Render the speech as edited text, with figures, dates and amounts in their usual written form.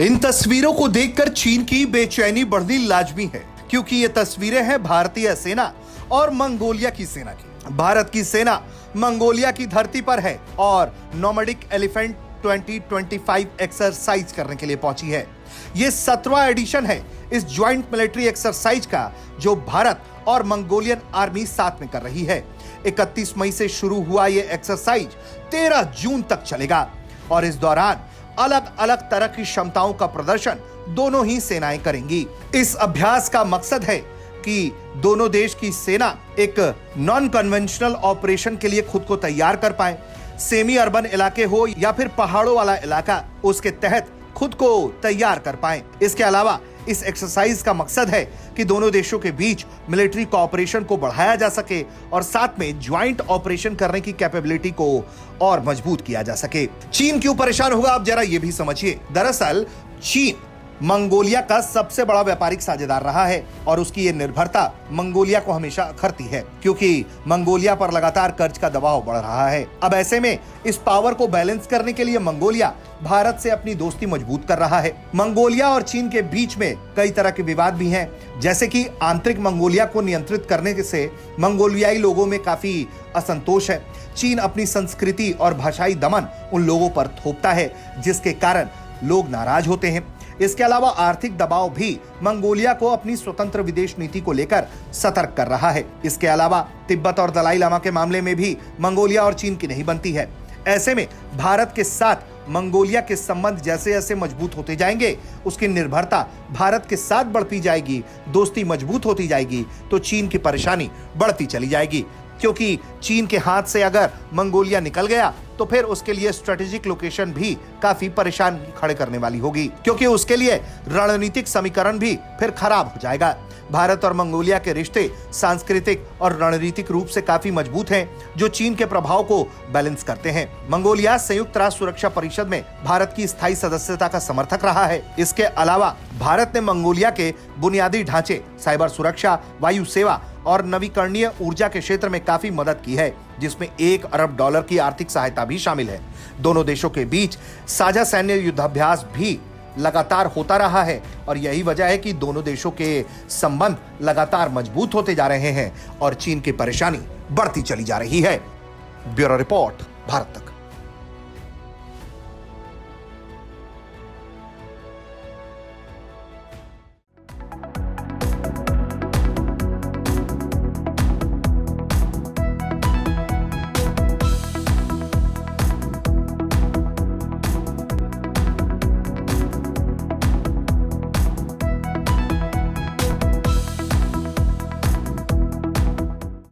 इन तस्वीरों को देखकर चीन की बेचैनी बढ़नी लाजमी है, क्योंकि ये तस्वीरें हैं भारतीय सेना और मंगोलिया की सेना की। भारत की सेना मंगोलिया की धरती पर है और नोमैडिक एलिफेंट 2025 एक्सरसाइज करने के लिए पहुंची है। ये 17वां एडिशन है इस ज्वाइंट मिलिट्री एक्सरसाइज का, जो भारत और मंगोलियन आर्मी साथ में कर रही है। 31 मई से शुरू हुआ ये एक्सरसाइज 13 जून तक चलेगा और इस दौरान अलग अलग तरह की क्षमताओं का प्रदर्शन दोनों ही सेनाएं करेंगी। इस अभ्यास का मकसद है कि दोनों देश की सेना एक नॉन कन्वेंशनल ऑपरेशन के लिए खुद को तैयार कर पाए। सेमी अर्बन इलाके हो या फिर पहाड़ों वाला इलाका, उसके तहत खुद को तैयार कर पाए। इसके अलावा इस एक्सरसाइज का मकसद है कि दोनों देशों के बीच मिलिट्री कोऑपरेशन को बढ़ाया जा सके और साथ में ज्वाइंट ऑपरेशन करने की कैपेबिलिटी को और मजबूत किया जा सके। चीन क्यों परेशान होगा, आप जरा ये भी समझिए। दरअसल चीन मंगोलिया का सबसे बड़ा व्यापारिक साझेदार रहा है और उसकी ये निर्भरता मंगोलिया को हमेशा अखरती है, क्योंकि मंगोलिया पर लगातार कर्ज का दबाव बढ़ रहा है। अब ऐसे में इस पावर को बैलेंस करने के लिए मंगोलिया भारत से अपनी दोस्ती मजबूत कर रहा है। मंगोलिया और चीन के बीच में कई तरह के विवाद भी हैं, जैसे कि आंतरिक मंगोलिया को नियंत्रित करने से मंगोलियाई लोगों में काफी असंतोष है। चीन अपनी संस्कृति और भाषाई दमन उन लोगों पर थोपता है, जिसके कारण लोग नाराज होते हैं। इसके अलावा आर्थिक दबाव भी मंगोलिया को अपनी स्वतंत्र विदेश नीति को लेकर सतर्क कर रहा है। इसके अलावा तिब्बत और दलाई लामा के मामले में भी मंगोलिया और चीन की नहीं बनती है। ऐसे में भारत के साथ मंगोलिया के संबंध जैसे जैसे मजबूत होते जाएंगे, उसकी निर्भरता भारत के साथ बढ़ती जाएगी, दोस्ती मजबूत होती जाएगी, तो चीन की परेशानी बढ़ती चली जाएगी। क्योंकि चीन के हाथ से अगर मंगोलिया निकल गया तो फिर उसके लिए स्ट्रेटेजिक लोकेशन भी काफी परेशान खड़े करने वाली होगी, क्योंकि उसके लिए रणनीतिक समीकरण भी फिर खराब हो जाएगा। भारत और मंगोलिया के रिश्ते सांस्कृतिक और रणनीतिक रूप से काफी मजबूत हैं, जो चीन के प्रभाव को बैलेंस करते हैं। मंगोलिया संयुक्त राष्ट्र सुरक्षा परिषद में भारत की स्थायी सदस्यता का समर्थक रहा है। इसके अलावा भारत ने मंगोलिया के बुनियादी ढांचे, साइबर सुरक्षा, वायु सेवा और नवीकरणीय ऊर्जा के क्षेत्र में काफी मदद की है, जिसमें $1 अरब की आर्थिक सहायता भी शामिल है। दोनों देशों के बीच साझा सैन्य युद्धाभ्यास भी लगातार होता रहा है और यही वजह है कि दोनों देशों के संबंध लगातार मजबूत होते जा रहे हैं और चीन की परेशानी बढ़ती चली जा रही है। ब्यूरो रिपोर्ट, भारत तक।